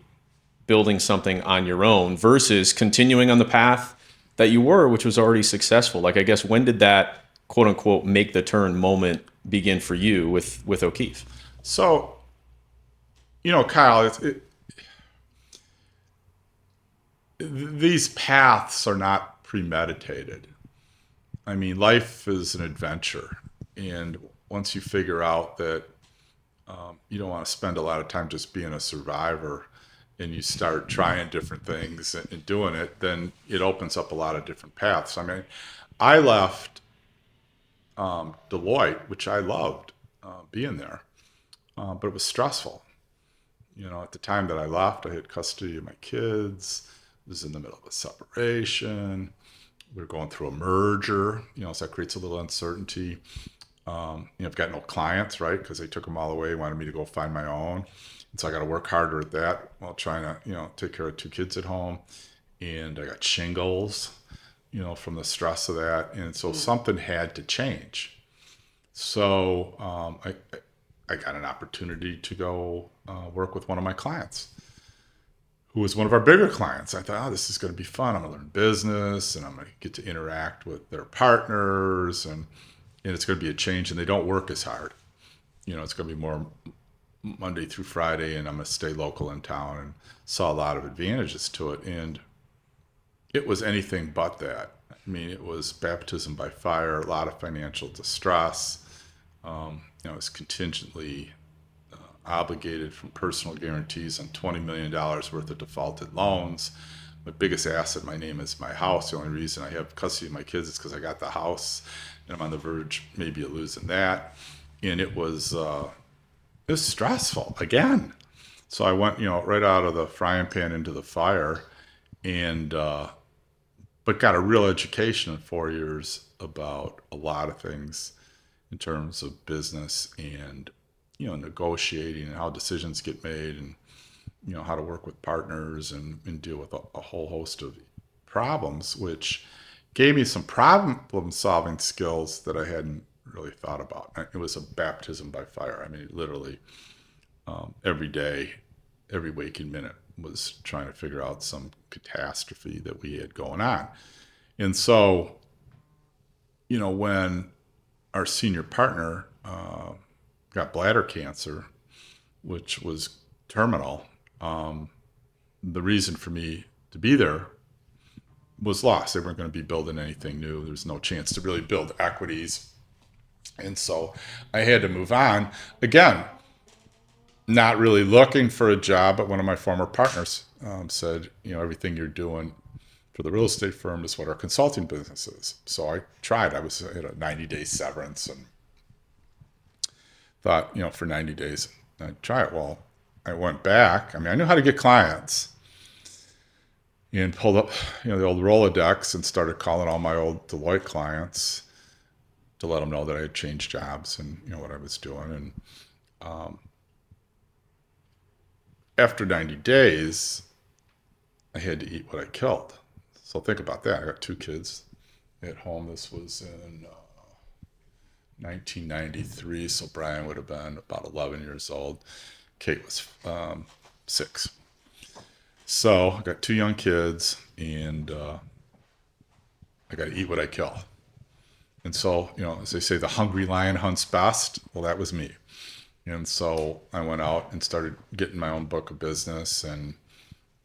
building something on your own versus continuing on the path that you were, which was already successful? Like, I guess, when did that quote unquote make the turn moment begin for you with O'Keefe? So, Kyle, these paths are not premeditated. I mean, life is an adventure. And once you figure out that you don't want to spend a lot of time just being a survivor and you start trying different things and doing it, then it opens up a lot of different paths. I mean, I left Deloitte, which I loved being there, but it was stressful. At the time that I left, I had custody of my kids. I was in the middle of a separation. We were going through a merger, so that creates a little uncertainty. I've got no clients, right? Because they took them all away, wanted me to go find my own. And so I got to work harder at that while trying to, take care of two kids at home. And I got shingles, from the stress of that. And so something had to change. So I got an opportunity to go work with one of my clients, who was one of our bigger clients. I thought, this is going to be fun. I'm going to learn business, and I'm going to get to interact with their partners, and it's going to be a change. And they don't work as hard. It's going to be more Monday through Friday, and I'm going to stay local in town, and saw a lot of advantages to it. And it was anything but that. I mean, it was baptism by fire, a lot of financial distress. I was contingently obligated from personal guarantees on $20 million worth of defaulted loans. My biggest asset, my name, is my house. The only reason I have custody of my kids is because I got the house, and I'm on the verge maybe of losing that. And it was stressful again. So I went, right out of the frying pan into the fire, and but got a real education in 4 years about a lot of things in terms of business and negotiating and how decisions get made, and how to work with partners and deal with a whole host of problems, which gave me some problem solving skills that I hadn't really thought about. It was a baptism by fire. I mean, literally every day, every waking minute was trying to figure out some catastrophe that we had going on. And so, when our senior partner got bladder cancer, which was terminal, the reason for me to be there was lost. They weren't going to be building anything new. There was no chance to really build equities. And so I had to move on. Again, not really looking for a job, but one of my former partners said, everything you're doing for the real estate firm is what our consulting business is. So I tried. I was at a 90-day severance and thought, for 90 days, I'd try it. Well, I went back. I mean, I knew how to get clients, and pulled up, the old Rolodex and started calling all my old Deloitte clients to let them know that I had changed jobs and, what I was doing. And after 90 days, I had to eat what I killed. So think about that. I got two kids at home. This was in 1993. So Brian would have been about 11 years old. Kate was 6. So I got 2 young kids, and I got to eat what I kill. And so, as they say, the hungry lion hunts best. Well, that was me. And so I went out and started getting my own book of business and,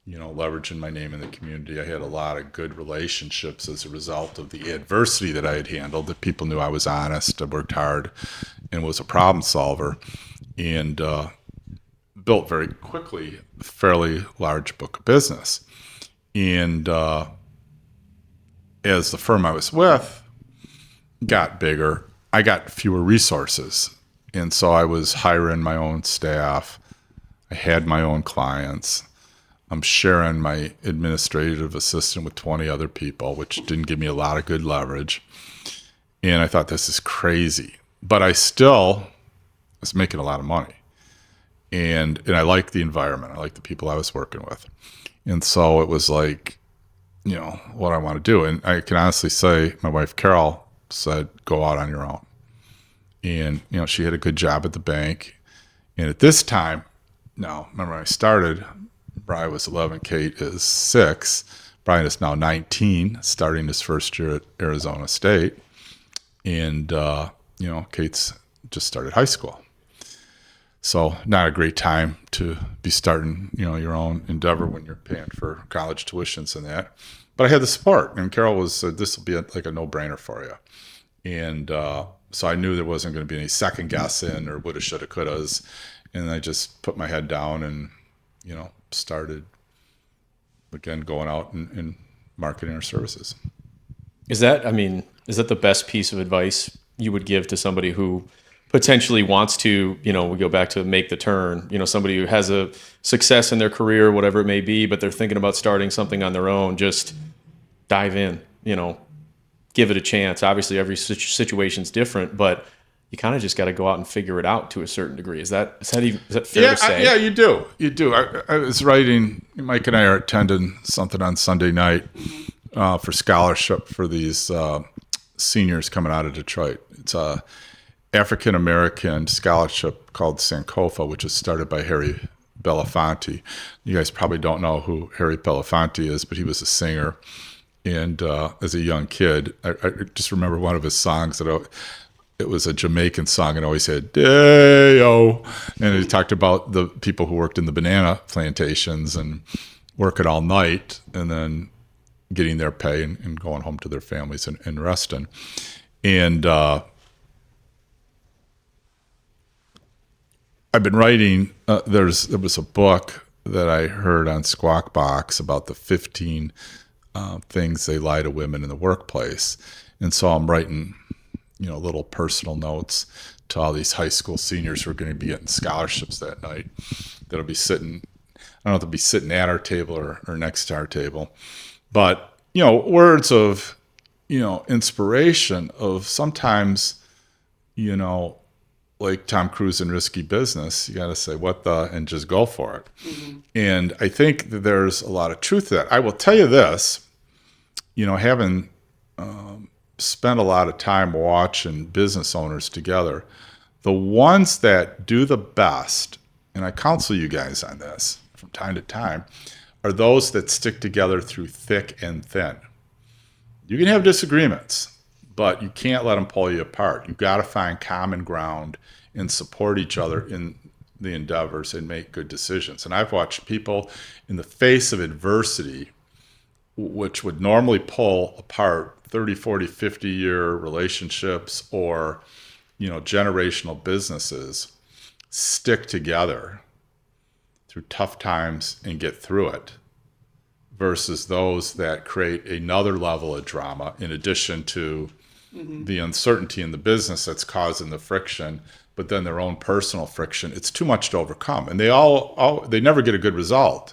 leveraging my name in the community. I had a lot of good relationships as a result of the adversity that I had handled, that people knew I was honest, I worked hard, and was a problem solver. And built very quickly a fairly large book of business. And as the firm I was with got bigger, I got fewer resources. And so I was hiring my own staff. I had my own clients. I'm sharing my administrative assistant with 20 other people, which didn't give me a lot of good leverage. And I thought, this is crazy. But I still was making a lot of money. And I liked the environment. I liked the people I was working with. And so it was like, what I want to do. And I can honestly say, my wife, Carol, said, go out on your own. And, she had a good job at the bank. And at this time, now, remember when I started, Brian was 11, Kate is 6. Brian is now 19, starting his first year at Arizona State. And, Kate's just started high school. So not a great time to be starting, your own endeavor when you're paying for college tuitions and that. But I had the support, and Carol said, this will be like a no-brainer for you. And so I knew there wasn't going to be any second guessing or woulda, shoulda, couldas. And I just put my head down and, started, again, going out and marketing our services. Is that the best piece of advice you would give to somebody who potentially wants to, we go back to make the turn, somebody who has a success in their career, whatever it may be, but they're thinking about starting something on their own? Just dive in, give it a chance. Obviously every situation's different, but you kind of just got to go out and figure it out to a certain degree. Is that fair to say? Yeah, you do. I was writing, Mike and I are attending something on Sunday night for scholarship for these seniors coming out of Detroit. It's a African-American scholarship called Sankofa, which is started by Harry Belafonte. You guys probably don't know who Harry Belafonte is, but he was a singer. And as a young kid, I just remember one of his songs that it was a Jamaican song and always said, "Day-o." And he talked about the people who worked in the banana plantations and working all night and then getting their pay and going home to their families and resting. And I've been writing, there was a book that I heard on Squawk Box about the 15 things they lie to women in the workplace. And so I'm writing, little personal notes to all these high school seniors who are going to be getting scholarships that night. That'll be sitting, I don't know if they'll be sitting at our table or next to our table. But, words of, inspiration of sometimes, like Tom Cruise in Risky Business, you got to say what the, and just go for it. Mm-hmm. And I think that there's a lot of truth to that. I will tell you this, having spent a lot of time watching business owners together, the ones that do the best, and I counsel you guys on this from time to time, are those that stick together through thick and thin. You can have disagreements, but you can't let them pull you apart. You've got to find common ground and support each other in the endeavors and make good decisions. And I've watched people in the face of adversity, which would normally pull apart 30, 40, 50-year relationships or, generational businesses, stick together through tough times and get through it, versus those that create another level of drama in addition to the uncertainty in the business that's causing the friction, but then their own personal friction. It's too much to overcome, and they never get a good result.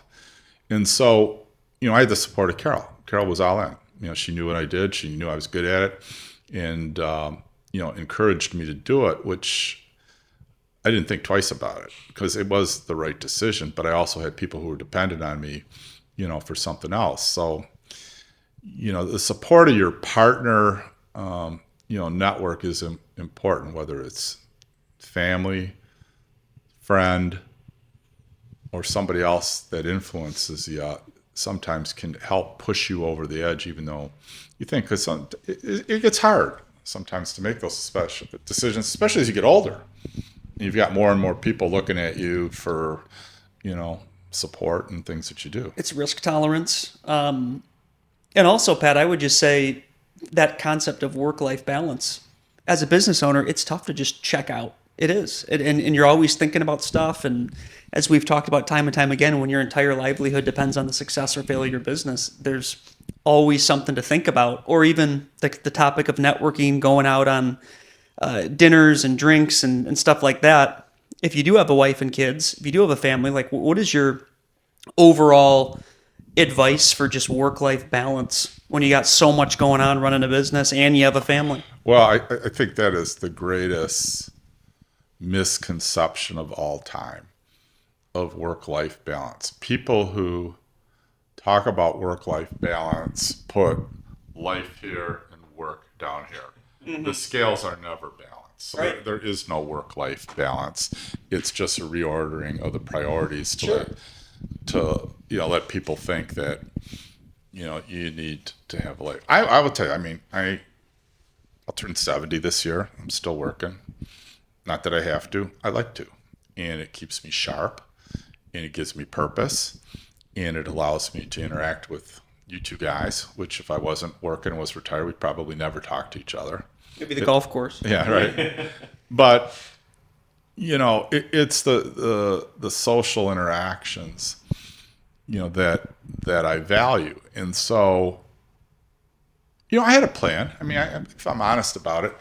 And so, I had the support of Carol. Carol was all in. She knew what I did. She knew I was good at it, and encouraged me to do it, which I didn't think twice about it because it was the right decision. But I also had people who were dependent on me, for something else. So, the support of your partner network is important, whether it's family, friend, or somebody else that influences you, sometimes can help push you over the edge, even though you think, because it gets hard sometimes to make those special decisions, especially as you get older. You've got more and more people looking at you for, support and things that you do. It's risk tolerance. And also, Pat, I would just say that concept of work-life balance. As a business owner, it's tough to just check out. It is. And you're always thinking about stuff. And as we've talked about time and time again, when your entire livelihood depends on the success or failure of your business, there's always something to think about. Or even the topic of networking, going out on dinners and drinks and stuff like that. If you do have a wife and kids, if you do have a family, like, what is your overall advice for just work-life balance when you got so much going on running a business and you have a family? Well, I think that is the greatest misconception of all time of work-life balance. People who talk about work-life balance put life here and work down here. Mm-hmm. The scales are never balanced. So right. there is no work-life balance. It's just a reordering of the priorities to let people think that you need to have a life. I will tell you, I mean, I'll turn 70 this year. I'm still working. Not that I have to. I like to. And it keeps me sharp, and it gives me purpose, and it allows me to interact with you two guys, which if I wasn't working and was retired, we'd probably never talk to each other. Maybe the golf course. Yeah, right. But it's the social interactions that I value. And so I had a plan. I mean, if I'm honest about it,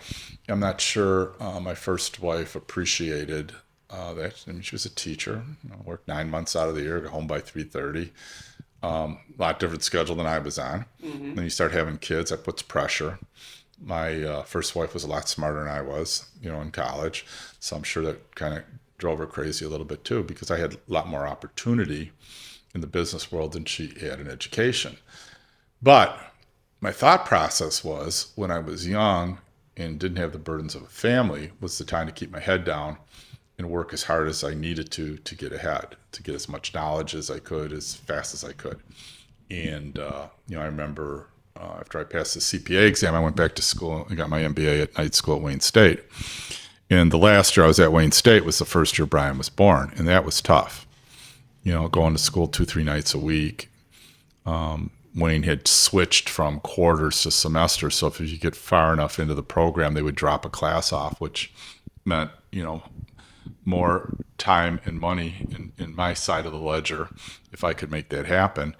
I'm not sure my first wife appreciated that. I mean, she was a teacher, worked 9 months out of the year, got home by 3:30. A lot different schedule than I was on. Mm-hmm. Then you start having kids, that puts pressure. My first wife was a lot smarter than I was, in college. So I'm sure that kind of drove her crazy a little bit too, because I had a lot more opportunity in the business world than she had in education. But my thought process was, when I was young and didn't have the burdens of a family, was the time to keep my head down and work as hard as I needed to get ahead, to get as much knowledge as I could, as fast as I could. And, I remember after I passed the CPA exam, I went back to school and got my MBA at night school at Wayne State. And the last year I was at Wayne State was the first year Brian was born, and that was tough. Going to school 2-3 nights a week. Wayne had switched from quarters to semesters, so if you get far enough into the program, they would drop a class off, which meant, more time and money in my side of the ledger if I could make that happen.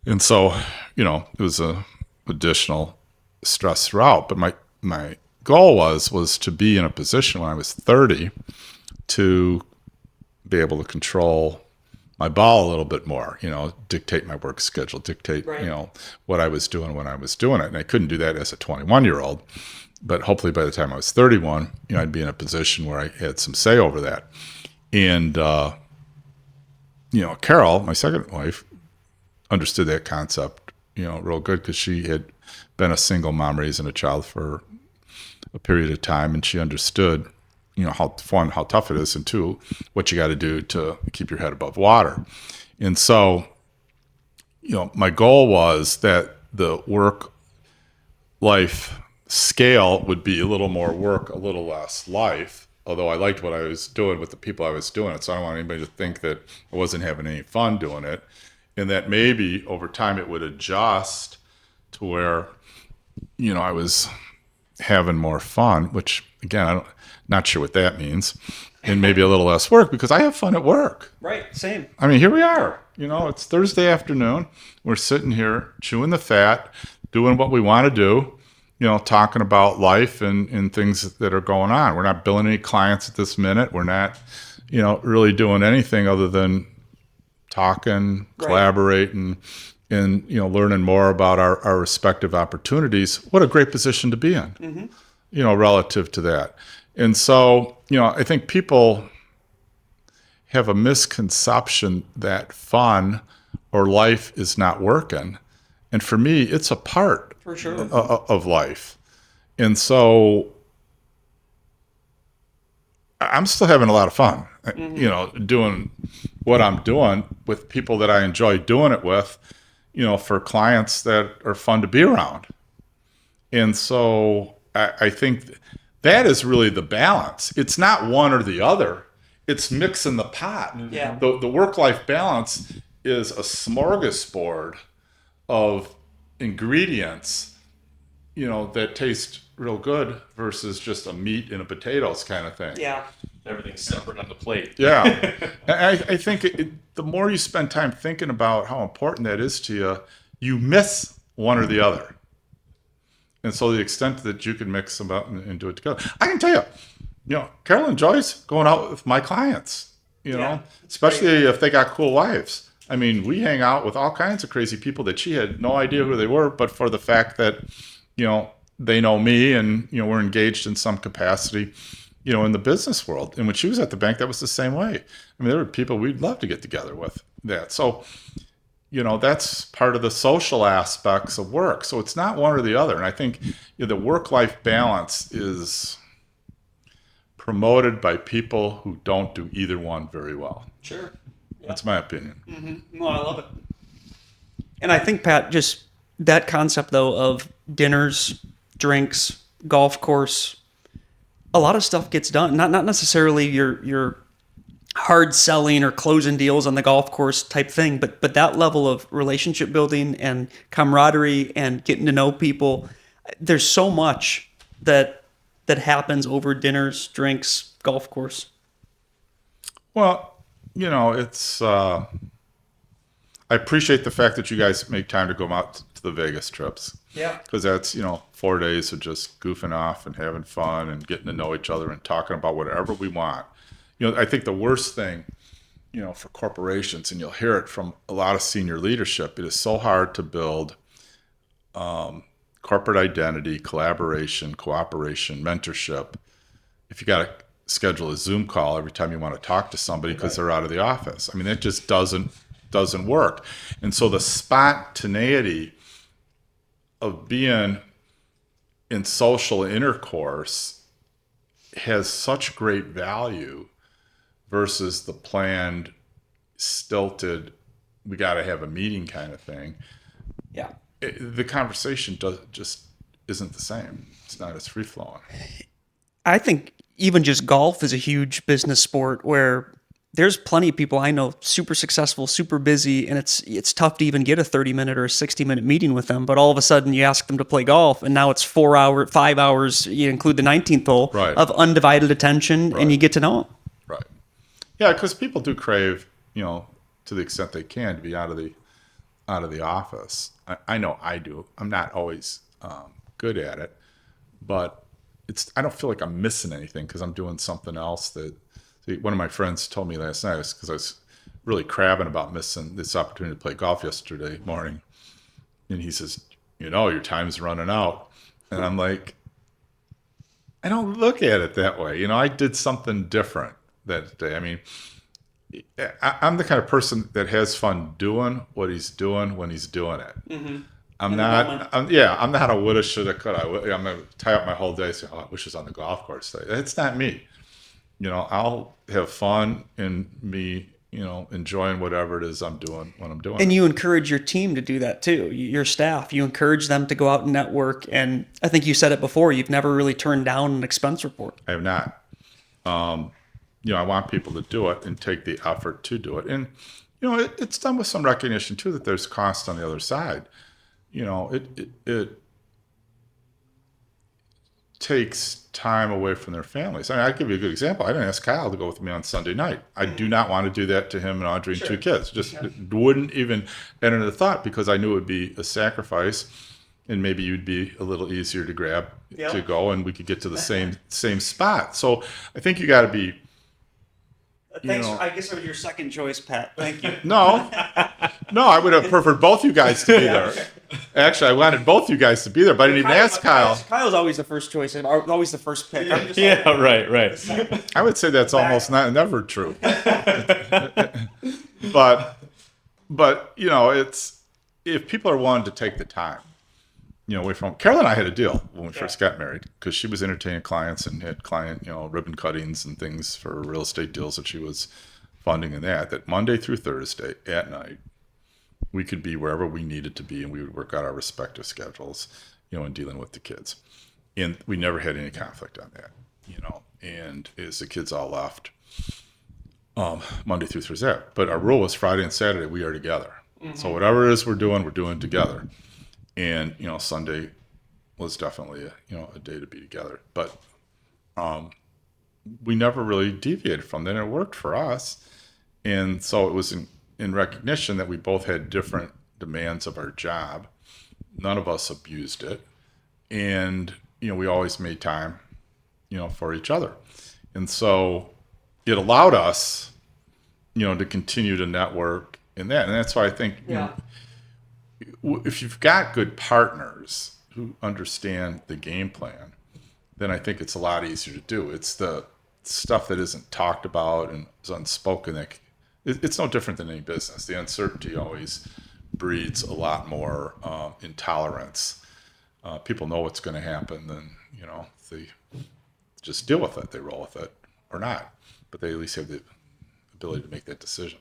And so, it was a additional stress throughout. But my goal was to be in a position when I was 30 to be able to control my ball a little bit more, dictate my work schedule, dictate, right. What I was doing when I was doing it. And I couldn't do that as a 21-year-old. But hopefully by the time I was 31, I'd be in a position where I had some say over that. And, Carol, my second wife, understood that concept, real good, because she had been a single mom raising a child for a period of time, and she understood, how tough it is, and two, what you got to do to keep your head above water. And so, my goal was that the work-life scale would be a little more work, a little less life, although I liked what I was doing with the people I was doing it, so I don't want anybody to think that I wasn't having any fun doing it. And that maybe over time it would adjust to where, I was having more fun, which again, not sure what that means, and maybe a little less work, because I have fun at work. Right, same. I mean, here we are, it's Thursday afternoon. We're sitting here chewing the fat, doing what we want to do, talking about life and things that are going on. We're not billing any clients at this minute. We're not, really doing anything other than talking, collaborating, and learning more about our respective opportunities. What a great position to be in, relative to that. And so, I think people have a misconception that fun or life is not working. And for me, it's a part for sure of life. And so I'm still having a lot of fun, doing what I'm doing with people that I enjoy doing it with, for clients that are fun to be around. And so I think that is really the balance. It's not one or the other. It's mixing the pot. Yeah. The work-life balance is a smorgasbord of ingredients, that taste real good versus just a meat and a potatoes kind of thing. Yeah. Everything's separate on the plate. Yeah. And I think the more you spend time thinking about how important that is to you, you miss one or the other. And so the extent that you can mix them up and do it together. I can tell you, Carol enjoys going out with my clients, especially if they got cool wives. I mean, we hang out with all kinds of crazy people that she had no idea who they were, but for the fact that, they know me and, we're engaged in some capacity, in the business world. And when she was at the bank, that was the same way. I mean, there were people we'd love to get together with that. So, that's part of the social aspects of work. So it's not one or the other. And I think the work-life balance is promoted by people who don't do either one very well. Sure. Yeah. That's my opinion. No, I love it. And I think, Pat, just that concept, though, of dinners, drinks, golf course, a lot of stuff gets done. Not necessarily your hard selling or closing deals on the golf course type thing, but that level of relationship building and camaraderie and getting to know people. There's so much that happens over dinners, drinks, golf course. Well, it's I appreciate the fact that you guys make time to go out to the Vegas trips. Yeah. Because that's, 4 days of just goofing off and having fun and getting to know each other and talking about whatever we want. I think the worst thing, for corporations, and you'll hear it from a lot of senior leadership, it is so hard to build corporate identity, collaboration, cooperation, mentorship, if you got to schedule a Zoom call every time you want to talk to somebody because they're out of the office. I mean, it just doesn't work. And so the spontaneity of being in social intercourse has such great value versus the planned, stilted, we got to have a meeting kind of thing. Yeah. The conversation just isn't the same. It's not as free flowing. I think even just golf is a huge business sport where there's plenty of people I know super successful, super busy, and it's tough to even get a 30-minute or a 60-minute meeting with them. But all of a sudden you ask them to play golf, and now it's 5 hours, you include the 19th hole, Right. of undivided attention, Right. and you get to know them. Right. Yeah, because people do crave, to the extent they can, to be out of the office. I know I do. I'm not always good at it, but I don't feel like I'm missing anything because I'm doing something else that. One of my friends told me last night, because I was really crabbing about missing this opportunity to play golf yesterday morning. And he says, your time's running out. And I'm like, I don't look at it that way. I did something different that day. I mean, I'm the kind of person that has fun doing what he's doing when he's doing it. Mm-hmm. I'm not a woulda, shoulda, coulda. I'm going to tie up my whole day and say, I wish I was on the golf course today. It's not me. I'll have fun in me, enjoying whatever it is I'm doing when I'm doing it. And you encourage your team to do that too, your staff. You encourage them to go out and network. And I think you said it before, you've never really turned down an expense report. I have not. I want people to do it and take the effort to do it. And, it's done with some recognition too that there's cost on the other side. It takes time away from their families. I mean, I'll give you a good example. I didn't ask Kyle to go with me on Sunday night. I do not want to do that to him and Audrey and two kids. Just it wouldn't even enter the thought because I knew it would be a sacrifice and maybe you'd be a little easier to grab to go and we could get to the same spot. So I think you got to be. Thanks. I guess it was your second choice, Pat. Thank you. No, I would have preferred both you guys to be there. Actually, I wanted both you guys to be there, but I didn't even ask Kyle. Kyle's always the first choice, and always the first pick. I'm just Right. I would say that's almost never true. But it's if people are willing to take the time away from Carol and I had a deal when we first got married because she was entertaining clients and had client, ribbon cuttings and things for real estate deals that she was funding and that Monday through Thursday at night, we could be wherever we needed to be and we would work out our respective schedules, in dealing with the kids. And we never had any conflict on that, and as the kids all left, Monday through Thursday. But our rule was Friday and Saturday, we are together. So whatever it is we're doing together. And, Sunday was definitely a day to be together. But we never really deviated from that. And it worked for us. And so it was in recognition that we both had different demands of our job. None of us abused it. And, we always made time, for each other. And so it allowed us, to continue to network in that. And that's why I think, if you've got good partners who understand the game plan, then I think it's a lot easier to do. It's the stuff that isn't talked about and is unspoken that it's no different than any business. The uncertainty always breeds a lot more intolerance. People know what's going to happen, then they just deal with it. They roll with it or not, but they at least have the ability to make that decision.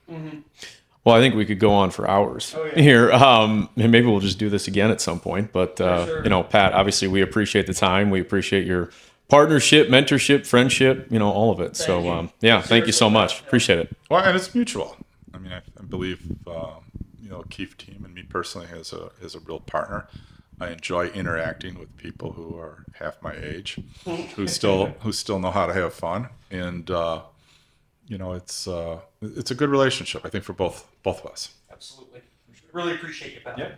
Well, I think we could go on for hours here. And maybe we'll just do this again at some point. But, Pat, obviously we appreciate the time. We appreciate your partnership, mentorship, friendship, all of it. Thank you so much. Appreciate it. Well, and it's mutual. I mean, I believe, Keith team and me personally as a real partner. I enjoy interacting with people who are half my age, who still know how to have fun. And, it's a good relationship, I think, for both of us. Absolutely. Really appreciate you, Pat. Yeah.